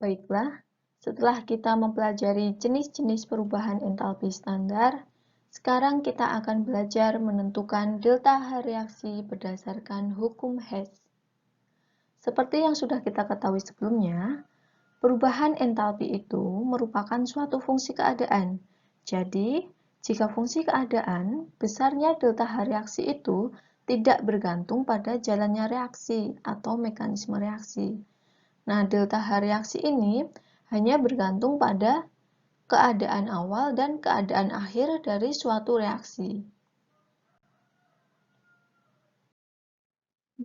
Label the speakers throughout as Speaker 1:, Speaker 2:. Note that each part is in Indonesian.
Speaker 1: Baiklah, setelah kita mempelajari jenis-jenis perubahan entalpi standar, sekarang kita akan belajar menentukan delta H reaksi berdasarkan hukum Hess. Seperti yang sudah kita ketahui sebelumnya, perubahan entalpi itu merupakan suatu fungsi keadaan. Jadi, jika fungsi keadaan, besarnya delta H reaksi itu tidak bergantung pada jalannya reaksi atau mekanisme reaksi. Nah, delta H reaksi ini hanya bergantung pada keadaan awal dan keadaan akhir dari suatu reaksi.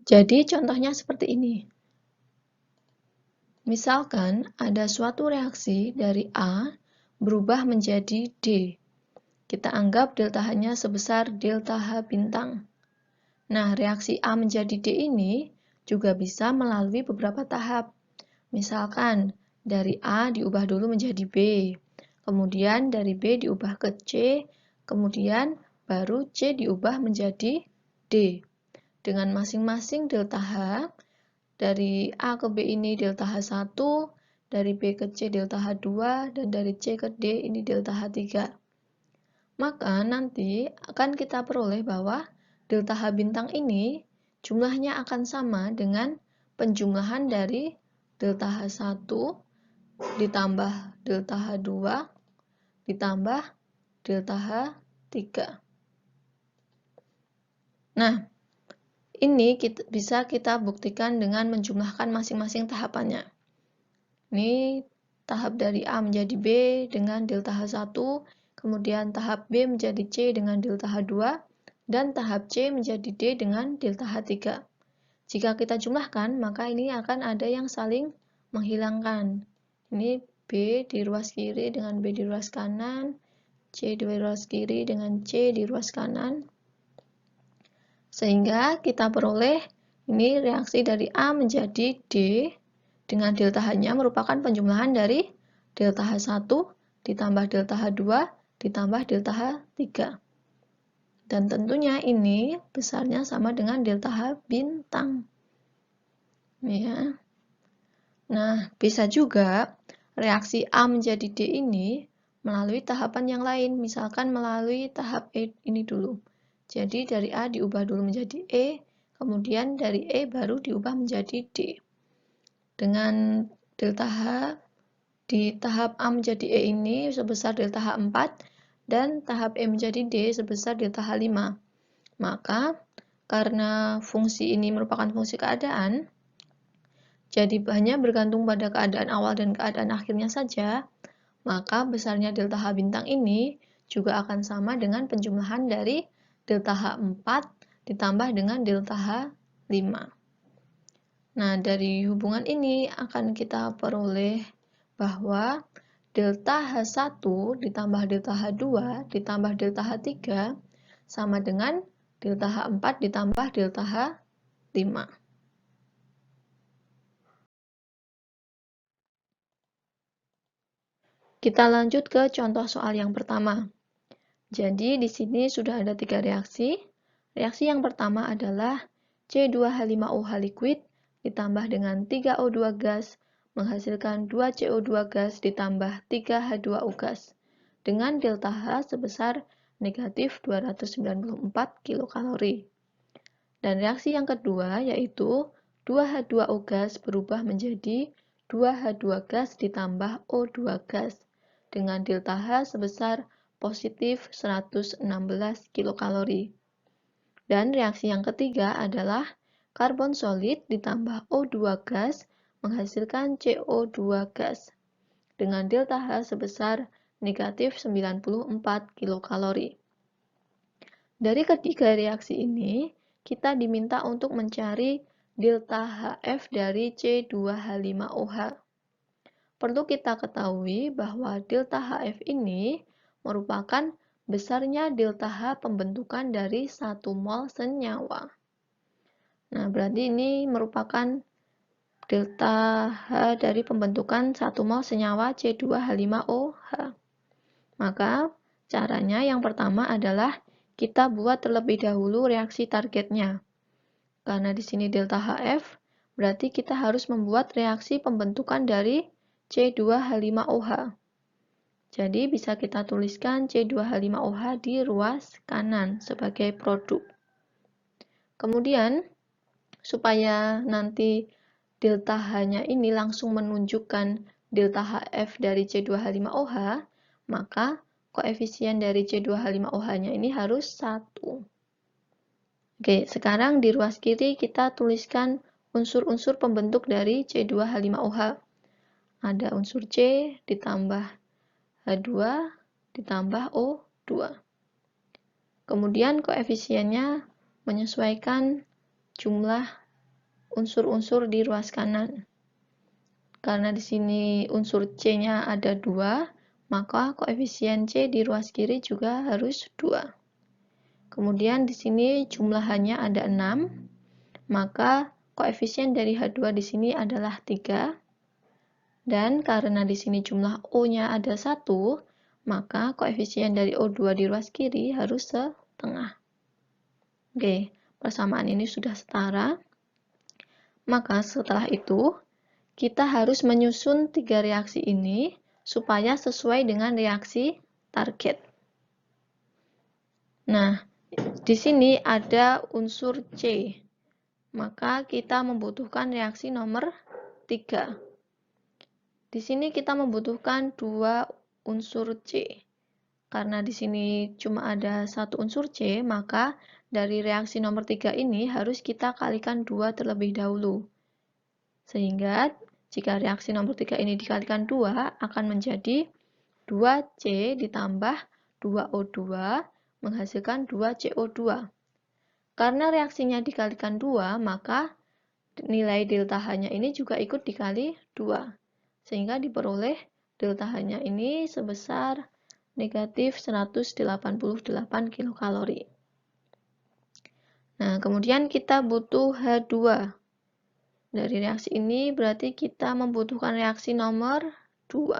Speaker 1: Jadi, contohnya seperti ini. Misalkan ada suatu reaksi dari A berubah menjadi D. Kita anggap delta H-nya sebesar delta H bintang. Nah, reaksi A menjadi D ini juga bisa melalui beberapa tahap. Misalkan, dari A diubah dulu menjadi B, kemudian dari B diubah ke C, kemudian baru C diubah menjadi D. Dengan masing-masing delta H, dari A ke B ini delta H1, dari B ke C delta H2, dan dari C ke D ini delta H3. Maka nanti akan kita peroleh bahwa delta H bintang ini jumlahnya akan sama dengan penjumlahan dari delta H1 ditambah delta H2 ditambah delta H3. Nah, ini bisa kita buktikan dengan menjumlahkan masing-masing tahapannya. Ini tahap dari A menjadi B dengan delta H1, kemudian tahap B menjadi C dengan delta H2, dan tahap C menjadi D dengan delta H3. Jika kita jumlahkan, maka ini akan ada yang saling menghilangkan. Ini B di ruas kiri dengan B di ruas kanan, C di ruas kiri dengan C di ruas kanan. Sehingga kita peroleh ini reaksi dari A menjadi D dengan delta H-nya merupakan penjumlahan dari delta H1 ditambah delta H2 ditambah delta H3. Dan tentunya ini besarnya sama dengan delta H bintang. Ya. Nah, bisa juga reaksi A menjadi D ini melalui tahapan yang lain, misalkan melalui tahap E ini dulu. Jadi dari A diubah dulu menjadi E, kemudian dari E baru diubah menjadi D. Dengan delta H di tahap A menjadi E ini sebesar delta H4 dan tahap E menjadi D sebesar delta H5. Maka karena fungsi ini merupakan fungsi keadaan, jadi hanya bergantung pada keadaan awal dan keadaan akhirnya saja, maka besarnya delta H bintang ini juga akan sama dengan penjumlahan dari delta H4 ditambah dengan delta H5. Nah, dari hubungan ini akan kita peroleh bahwa delta H1 ditambah delta H2 ditambah delta H3 sama dengan delta H4 ditambah delta H5. Kita lanjut ke contoh soal yang pertama. Jadi di sini sudah ada 3 reaksi. Reaksi yang pertama adalah C2H5OH liquid ditambah dengan 3O2 gas menghasilkan 2CO2 gas ditambah 3H2O gas dengan delta H sebesar negatif 294 kilokalori. Dan reaksi yang kedua yaitu 2H2O gas berubah menjadi 2H2 gas ditambah O2 gas dengan delta H sebesar positif 116 kilokalori. Dan reaksi yang ketiga adalah karbon solid ditambah O2 gas menghasilkan CO2 gas dengan delta H sebesar negatif 94 kilokalori. Dari ketiga reaksi ini, kita diminta untuk mencari delta HF dari C2H5OH. Perlu kita ketahui bahwa delta HF ini merupakan besarnya delta H pembentukan dari 1 mol senyawa. Nah, berarti ini merupakan delta H dari pembentukan 1 mol senyawa C2H5OH. Maka, caranya yang pertama adalah kita buat terlebih dahulu reaksi targetnya. Karena di sini delta HF, berarti kita harus membuat reaksi pembentukan dari C2H5OH. Jadi bisa kita tuliskan C2H5OH di ruas kanan sebagai produk. Kemudian, supaya nanti delta H-nya ini langsung menunjukkan delta HF dari C2H5OH, maka koefisien dari C2H5OH-nya ini harus 1. Oke, sekarang di ruas kiri kita tuliskan unsur-unsur pembentuk dari C2H5OH. Ada unsur C ditambah H2 ditambah O2. Kemudian koefisiennya menyesuaikan jumlah unsur-unsur di ruas kanan. Karena di sini unsur C-nya ada 2, maka koefisien C di ruas kiri juga harus 2. Kemudian di sini jumlahannya ada 6, maka koefisien dari H2 di sini adalah 3. Dan karena di sini jumlah O-nya ada 1, maka koefisien dari O2 di ruas kiri harus setengah. Oke, persamaan ini sudah setara. Maka setelah itu, kita harus menyusun 3 reaksi ini supaya sesuai dengan reaksi target. Nah, di sini ada unsur C, maka kita membutuhkan reaksi nomor 3. Di sini kita membutuhkan 2 unsur C. Karena di sini cuma ada 1 unsur C, maka dari reaksi nomor 3 ini harus kita kalikan 2 terlebih dahulu. Sehingga jika reaksi nomor 3 ini dikalikan 2, akan menjadi 2C ditambah 2O2 menghasilkan 2CO2. Karena reaksinya dikalikan 2, maka nilai delta H-nya ini juga ikut dikali 2. Sehingga diperoleh delta H-nya ini sebesar negatif 188 kilokalori. Nah, kemudian kita butuh H2. Dari reaksi ini berarti kita membutuhkan reaksi nomor 2.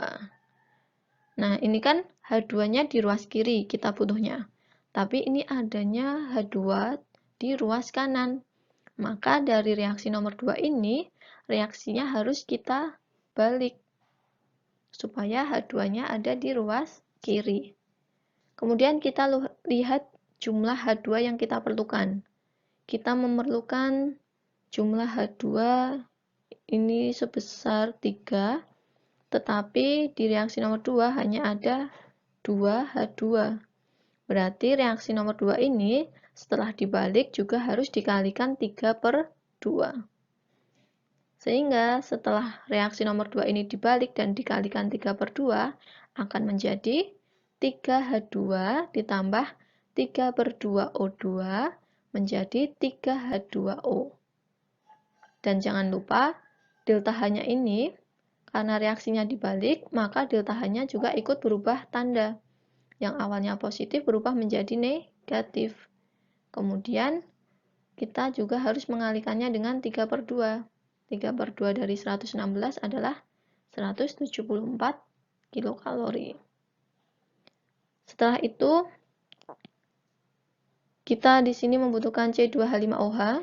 Speaker 1: Nah, ini kan H2-nya di ruas kiri kita butuhnya. Tapi ini adanya H2 di ruas kanan. Maka dari reaksi nomor 2 ini, reaksinya harus kita balik supaya H2-nya ada di ruas kiri. Kemudian kita lihat jumlah H2 yang kita perlukan. Kita memerlukan jumlah H2 ini sebesar 3, tetapi di reaksi nomor 2 hanya ada 2 H2. Berarti reaksi nomor 2 ini setelah dibalik juga harus dikalikan 3/2. Sehingga setelah reaksi nomor 2 ini dibalik dan dikalikan 3/2 akan menjadi 3H2 ditambah 3/2O2 menjadi 3H2O. Dan jangan lupa delta H-nya ini karena reaksinya dibalik, maka delta H-nya juga ikut berubah tanda. Yang awalnya positif berubah menjadi negatif. Kemudian kita juga harus mengalikannya dengan 3/2. 3/2 dari 116 adalah 174 kilokalori. Setelah itu, kita di sini membutuhkan C2H5OH.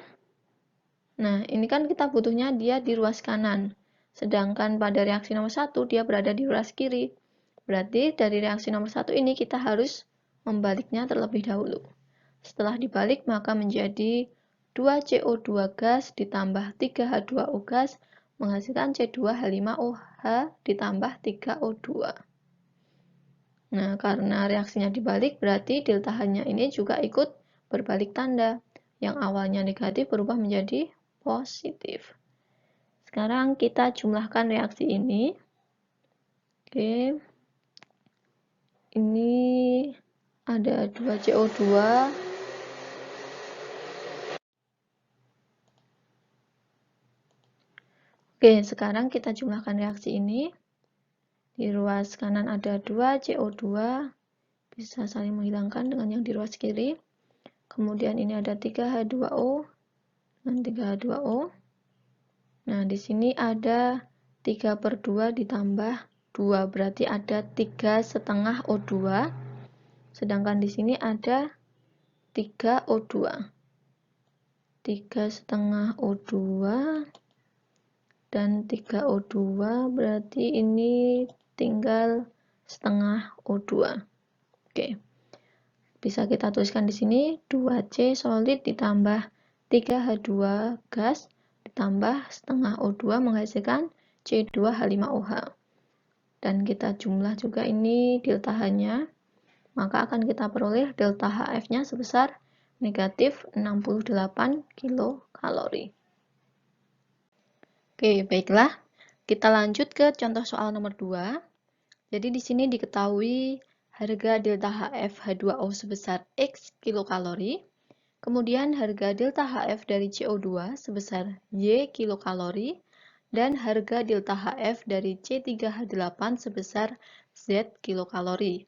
Speaker 1: Nah, ini kan kita butuhnya dia di ruas kanan. Sedangkan pada reaksi nomor 1, dia berada di ruas kiri. Berarti dari reaksi nomor 1 ini kita harus membaliknya terlebih dahulu. Setelah dibalik, maka menjadi 2CO2 gas ditambah 3H2O gas menghasilkan C2H5OH ditambah 3O2. Nah, karena reaksinya dibalik, berarti delta H-nya ini juga ikut berbalik tanda. Yang awalnya negatif berubah menjadi positif. Sekarang kita jumlahkan reaksi ini. Oke. Ini ada 2CO2. Oke, sekarang kita jumlahkan reaksi ini. Di ruas kanan ada 2CO2, bisa saling menghilangkan dengan yang di ruas kiri. Kemudian ini ada 3H2O dan 3H2O. Nah, di sini ada 3/2 ditambah 2, berarti ada 3,5 O2. Sedangkan di sini ada 3O2. 3,5 O2 dan 3O2, berarti ini tinggal setengah O2. Oke. Bisa kita tuliskan di sini 2C solid ditambah 3H2 gas ditambah setengah O2 menghasilkan C2H5OH. Dan kita jumlah juga ini delta H-nya, maka akan kita peroleh delta HF-nya sebesar negatif 68 kilokalori. Oke, baiklah. Kita lanjut ke contoh soal nomor 2. Jadi di sini diketahui harga delta HF H2O sebesar X kilokalori, kemudian harga delta HF dari CO2 sebesar Y kilokalori, dan harga delta HF dari C3H8 sebesar Z kilokalori.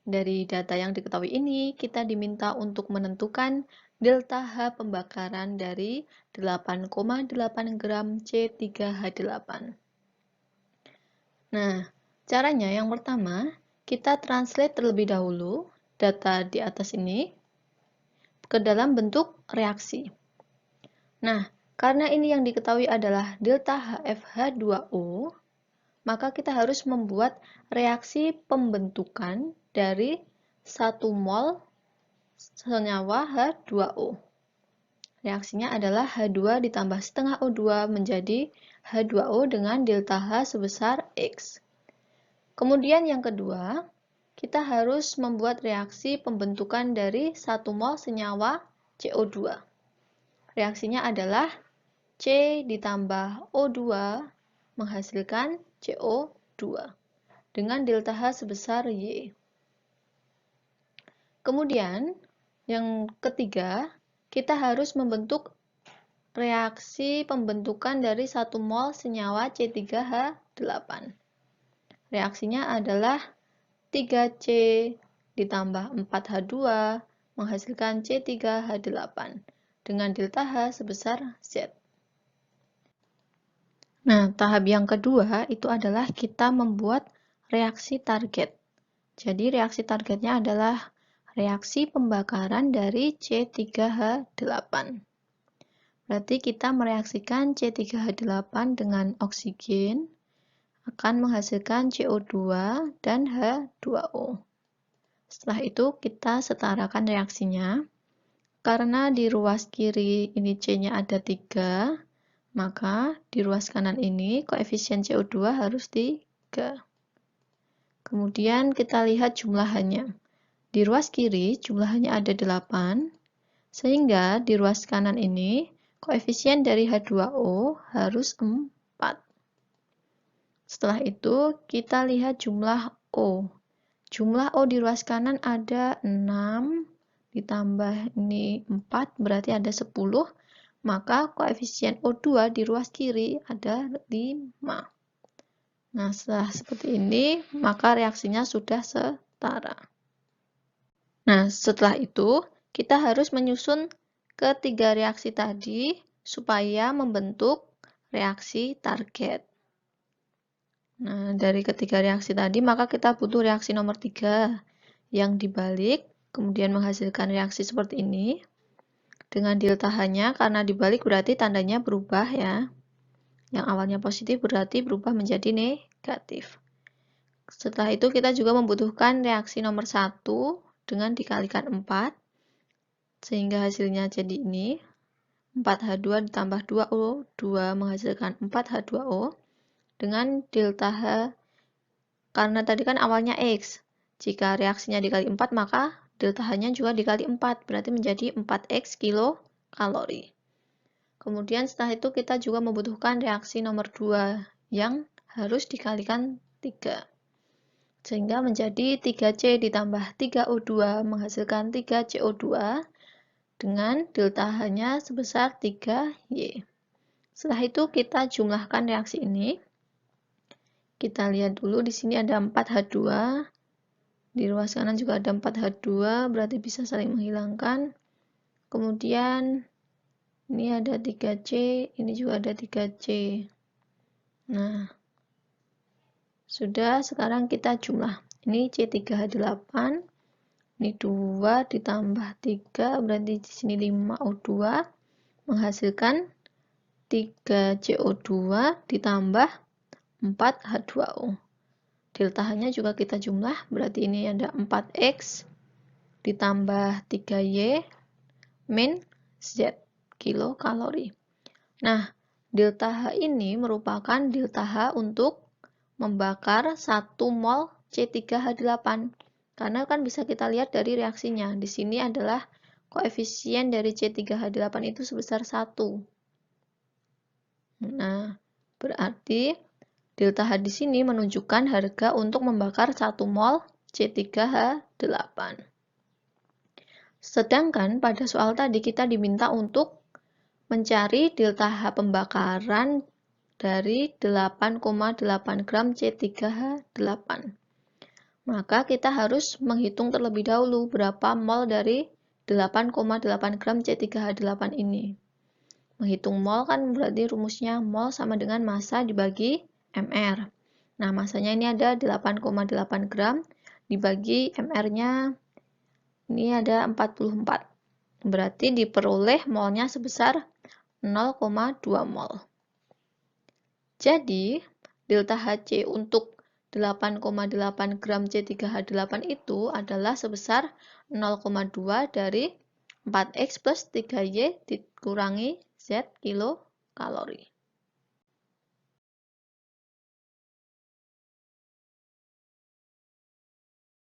Speaker 1: Dari data yang diketahui ini, kita diminta untuk menentukan delta H pembakaran dari 8,8 gram C3H8. Nah, caranya yang pertama, kita translate terlebih dahulu data di atas ini ke dalam bentuk reaksi. Nah, karena ini yang diketahui adalah delta HFH2O, maka kita harus membuat reaksi pembentukan dari 1 mol senyawa H2O. Reaksinya adalah H2 ditambah setengah O2 menjadi H2O dengan delta H sebesar X. Kemudian yang kedua, kita harus membuat reaksi pembentukan dari 1 mol senyawa CO2. Reaksinya adalah C ditambah O2 menghasilkan CO2 dengan delta H sebesar Y. Kemudian, yang ketiga, kita harus membentuk reaksi pembentukan dari 1 mol senyawa C3H8. Reaksinya adalah 3C ditambah 4H2 menghasilkan C3H8 dengan delta H sebesar Z. Nah, tahap yang kedua itu adalah kita membuat reaksi target. Jadi reaksi targetnya adalah reaksi pembakaran dari C3H8. Berarti kita mereaksikan C3H8 dengan oksigen akan menghasilkan CO2 dan H2O. Setelah itu kita setarakan reaksinya. Karena di ruas kiri ini C-nya ada 3, maka di ruas kanan ini koefisien CO2 harus 3. Kemudian kita lihat jumlahannya. Di ruas kiri jumlahannya ada 8, sehingga di ruas kanan ini koefisien dari H2O harus 4. Setelah itu, kita lihat jumlah O. Jumlah O di ruas kanan ada 6, ditambah ini 4, berarti ada 10. Maka koefisien O2 di ruas kiri ada 5. Nah, setelah seperti ini, maka reaksinya sudah setara. Nah, setelah itu, kita harus menyusun ketiga reaksi tadi supaya membentuk reaksi target. Nah, dari ketiga reaksi tadi, maka kita butuh reaksi nomor 3 yang dibalik, kemudian menghasilkan reaksi seperti ini. Dengan delta H-nya, karena dibalik berarti tandanya berubah ya. Yang awalnya positif berarti berubah menjadi negatif. Setelah itu kita juga membutuhkan reaksi nomor 1 dengan dikalikan 4, sehingga hasilnya jadi ini. 4H2 ditambah 2O2 menghasilkan 4H2O. Dengan delta H, karena tadi kan awalnya X, jika reaksinya dikali 4 maka delta H-nya juga dikali 4, berarti menjadi 4X kilokalori. Kemudian setelah itu kita juga membutuhkan reaksi nomor 2 yang harus dikalikan 3, sehingga menjadi 3C ditambah 3O2 menghasilkan 3CO2 dengan delta H-nya sebesar 3Y. Setelah itu kita jumlahkan reaksi ini. Kita lihat dulu di sini ada 4H2. Di ruas kanan juga ada 4H2, berarti bisa saling menghilangkan. Kemudian ini ada 3C, ini juga ada 3C. Nah, sudah, sekarang kita jumlah. Ini C3H8, ini 2 ditambah 3, berarti di sini 5O2 menghasilkan 3CO2 ditambah 4H2O. Delta H-nya juga kita jumlah, berarti ini ada 4X ditambah 3Y min Z kilokalori. Nah, delta H ini merupakan delta H untuk membakar 1 mol C3H8. Karena kan bisa kita lihat dari reaksinya. Di sini adalah koefisien dari C3H8 itu sebesar 1. Nah, berarti delta H di sini menunjukkan harga untuk membakar 1 mol C3H8. Sedangkan pada soal tadi kita diminta untuk mencari delta H pembakaran dari 8,8 gram C3H8. Maka kita harus menghitung terlebih dahulu berapa mol dari 8,8 gram C3H8 ini. Menghitung mol kan berarti rumusnya mol sama dengan massa dibagi mR. Nah, massanya ini ada 8,8 gram dibagi mR-nya ini ada 44. Berarti diperoleh molnya sebesar 0,2 mol. Jadi, delta Hc untuk 8,8 gram C3H8 itu adalah sebesar 0,2 dari 4X plus 3Y dikurangi Z kilokalori.